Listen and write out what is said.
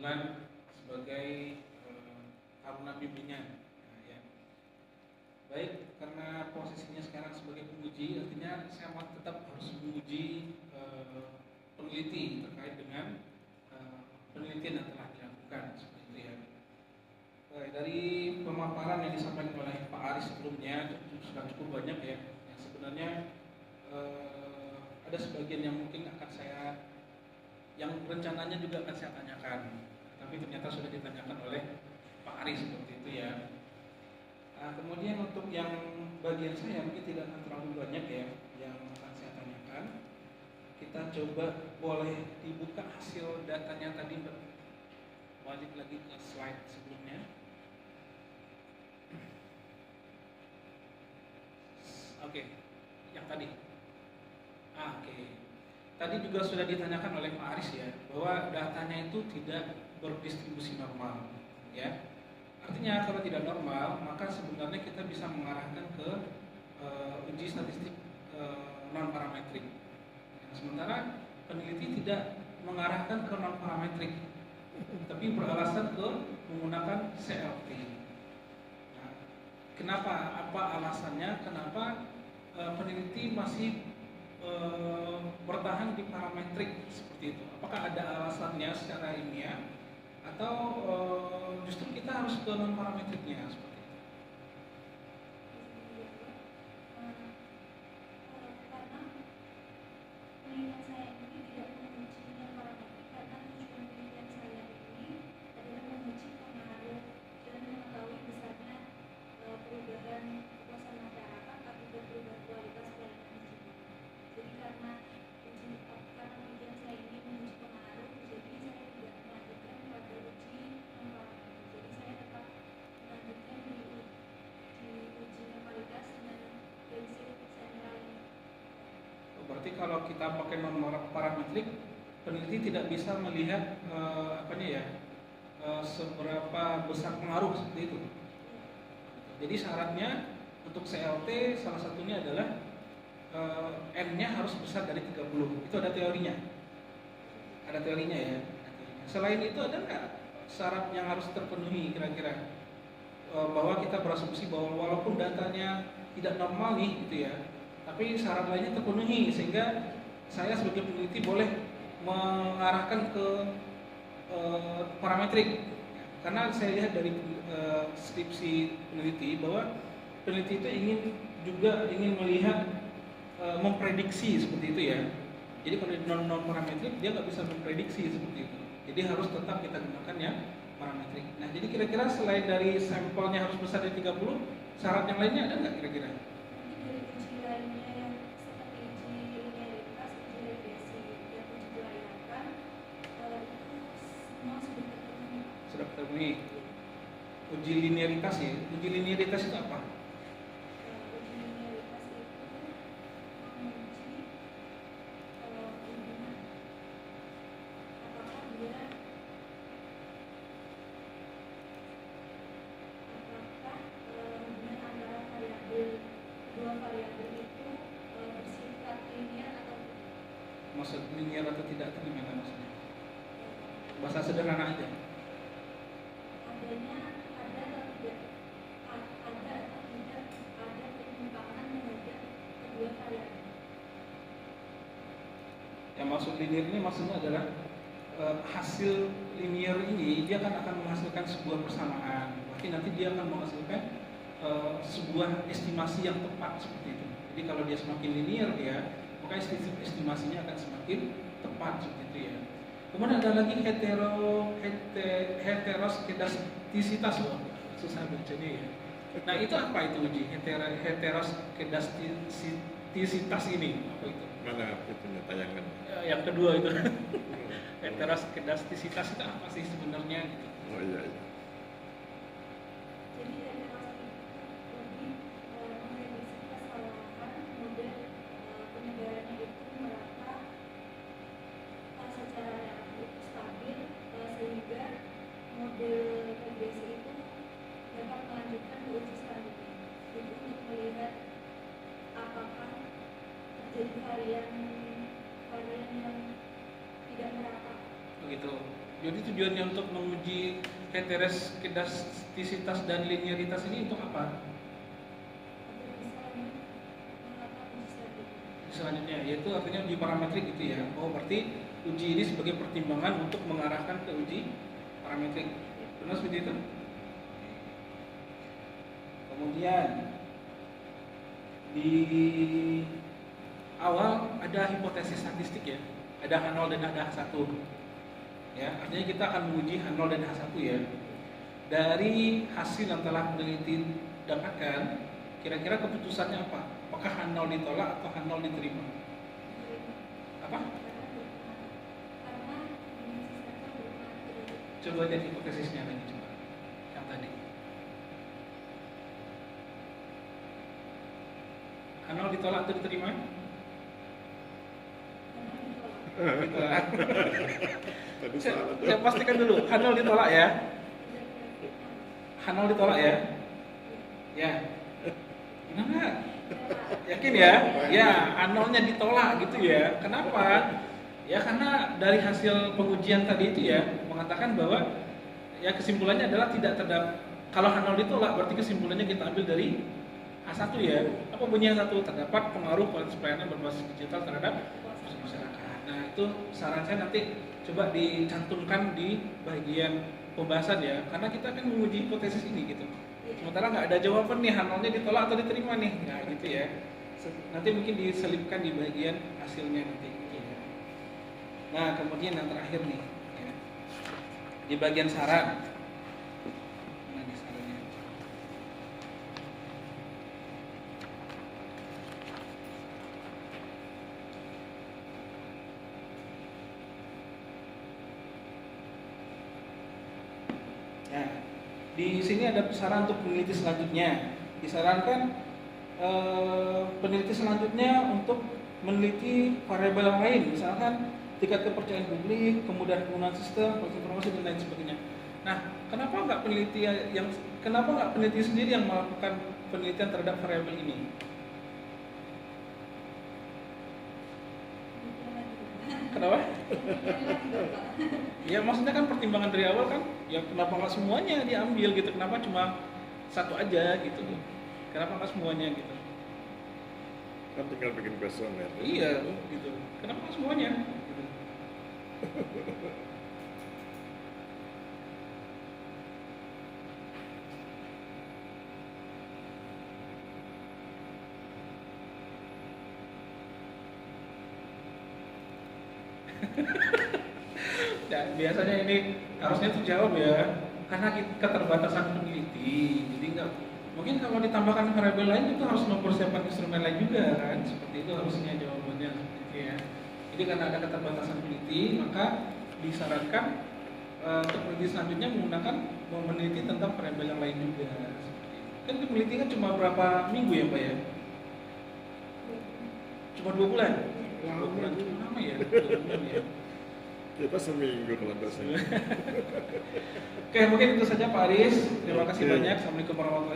bulan sebagai taruna bimbingan. Nah, ya. Baik, karena posisinya sekarang sebagai penguji, artinya saya tetap harus menguji peneliti terkait dengan penelitian yang telah dilakukan seperti itu ya. Dari pemaparan yang disampaikan oleh Pak Aris sebelumnya sudah cukup banyak ya. Yang sebenarnya ada sebagian yang mungkin akan saya, yang rencananya juga akan saya tanyakan, tapi ternyata sudah ditanyakan oleh Pak Aris seperti itu ya. Nah, kemudian untuk yang bagian saya mungkin tidak akan terlalu banyak ya yang akan saya tanyakan. Kita coba boleh dibuka hasil datanya tadi, Mbak. Balik lagi ke slide sebelumnya. Oke, yang tadi. Oke. Tadi juga sudah ditanyakan oleh Pak Aris ya, bahwa datanya itu tidak berdistribusi normal, ya. Artinya kalau tidak normal, maka sebenarnya kita bisa mengarahkan ke uji statistik non parametrik. Nah, sementara peneliti tidak mengarahkan ke non parametrik, tapi beralasan ke menggunakan CLT. Nah, kenapa? Apa alasannya? Kenapa peneliti masih bertahan di parametrik seperti itu? Apakah ada alasannya secara ilmiah atau justru kita harus ke non parametriknya seperti itu? Karena penelitian saya ini tidak menguji non parametrik, karena tujuan penelitian saya ini adalah menguji pengaruh dan mengetahui besarnya perubahan kepuasan masyarakat akibat perubahan kualitas pelayanan digital. Jadi karena penelitian saya ini menguji pengaruh, jadi saya tidak melanjutkan pada uji non parametrik. Jadi saya tetap melanjutkan di uji kualitas dengan prinsip sentral ini. Berarti kalau kita pakai non parametrik, peneliti tidak bisa melihat seberapa besar pengaruh seperti itu. Jadi syaratnya untuk CLT salah satunya adalah N-nya harus besar dari 30. Itu ada teorinya. Ada teorinya ya. Selain itu ada nggak syarat yang harus terpenuhi kira-kira? Bahwa kita berasumsi bahwa walaupun datanya tidak normal nih gitu ya, tapi syarat lainnya terpenuhi sehingga saya sebagai peneliti boleh mengarahkan ke parametrik. Karena saya lihat dari skripsi peneliti bahwa peneliti itu ingin melihat memprediksi seperti itu ya. Jadi kalau non parametrik dia nggak bisa memprediksi seperti itu. Jadi harus tetap kita gunakan yang parametrik. Nah, jadi kira-kira selain dari sampelnya harus besar dari 30, syarat yang lainnya ada nggak kira-kira? Mungkin dari uji lainnya yang seperti uji linearitas, uji regresi, dan uji kelayakan itu semua sudah terpenuhi. Sudah terpenuhi. Uji linearitas ya. Uji linearitas itu apa? Uji linearitas itu menguji hubungan apakah dia hubungan antara kedua variabel itu bersifat linear atau tidak. Maksud linear atau tidak itu gimana maksudnya? Bahasa sederhana aja. Adanya ada atau tidak ada penyimpangan menghadap kedua variabel. Yang maksud linear ini maksudnya adalah hasil linear ini dia akan menghasilkan sebuah persamaan. Berarti nanti dia akan menghasilkan sebuah estimasi yang tepat seperti itu. Jadi kalau dia semakin linear maka estimasinya akan semakin tepat seperti itu ya. Kemudian ada lagi heteroskedastisitas loh, susah bacanya ya. Nah itu apa itu uji heteroskedastisitas ini? Apa itu? Mana punya tayangan? Yang kedua itu heteroskedastisitas itu apa sih sebenarnya? Gitu. Oh iya. Jadi heteroskedastis itu lebih memprediksi kesalahan model penyebarannya itu merata secara relatif stabil sehingga model regresi itu dapat melanjutkan ke uji selanjutnya. Jadi untuk melihat apakah terjadi varian yang tidak merata. Begitu. Jadi tujuannya untuk menguji heteroskedastisitas dan linearitas ini untuk apa? Selanjutnya, yaitu artinya uji parametrik gitu ya. Oh, berarti uji ini sebagai pertimbangan untuk mengarahkan ke uji parametrik. Benar seperti itu? Kemudian di awal ada hipotesis statistik ya. Ada H0 dan ada H1. Ya, artinya kita akan menguji H0 dan H1 ya. Dari hasil yang telah peneliti dapatkan, kira-kira keputusannya apa? Apakah H0 ditolak atau H0 diterima? Apa? Coba lihat hipotesisnya lagi coba. Yang tadi. H0 ditolak atau diterima? Ditolak. Saya pastikan dulu, H0 ditolak ya. H0 ditolak ya. Ya. Kenapa? Yakin ya? Ya, H0-nya ditolak gitu ya. Kenapa? Ya karena dari hasil pengujian tadi itu ya mengatakan bahwa ya kesimpulannya adalah tidak terdapat. Kalau H0 ditolak berarti kesimpulannya kita ambil dari H1 ya. Apa bunyi H1? Terdapat pengaruh kualitas pelayanan berbasis digital terhadap masyarakat. Nah, itu saran saya nanti coba dicantumkan di bagian pembahasan ya, karena kita akan menguji hipotesis ini gitu. Sementara nggak ada jawaban nih H0-nya ditolak atau diterima nih, nah gitu ya. Nanti mungkin diselipkan di bagian hasilnya nanti. Gitu ya. Nah kemudian yang terakhir nih, ya. Di bagian saran. Nah, di sarannya. Nah, di sini ada saran untuk peneliti selanjutnya. Disarankan peneliti selanjutnya untuk meneliti variabel yang lain, misalkan tingkat kepercayaan publik, kemudian penggunaan sistem, proses informasi dan lain sebagainya. Nah, kenapa nggak peneliti sendiri yang melakukan penelitian terhadap variabel ini? Kenapa? Ya maksudnya kan pertimbangan dari awal kan, ya kenapa nggak semuanya diambil gitu? Kenapa cuma satu aja gitu? Kenapa nggak semuanya gitu? Kan tinggal bikin kuesioner. Iya gitu. Kenapa nggak semuanya? Gitu. Ya, biasanya ini harusnya tuh jawab ya, karena keterbatasan peneliti. Jadi nggak mungkin kalau ditambahkan variabel lain itu harus mempersiapkan instrumen lain juga kan, seperti itu harusnya jawabannya seperti itu ya. Jadi karena ada keterbatasan peneliti, maka disarankan untuk peneliti selanjutnya menggunakan meneliti tentang variabel yang lain juga. Seperti itu. Kan peneliti kan cuma berapa minggu ya Pak ya? Cuma 2 bulan. 2 bulan cuma lama ya? 2 bulan ya. Kita seminggu kalau Oke, mungkin itu saja Pak Aris. Terima kasih banyak. Assalamualaikum warahmatullahi wabarakatuh.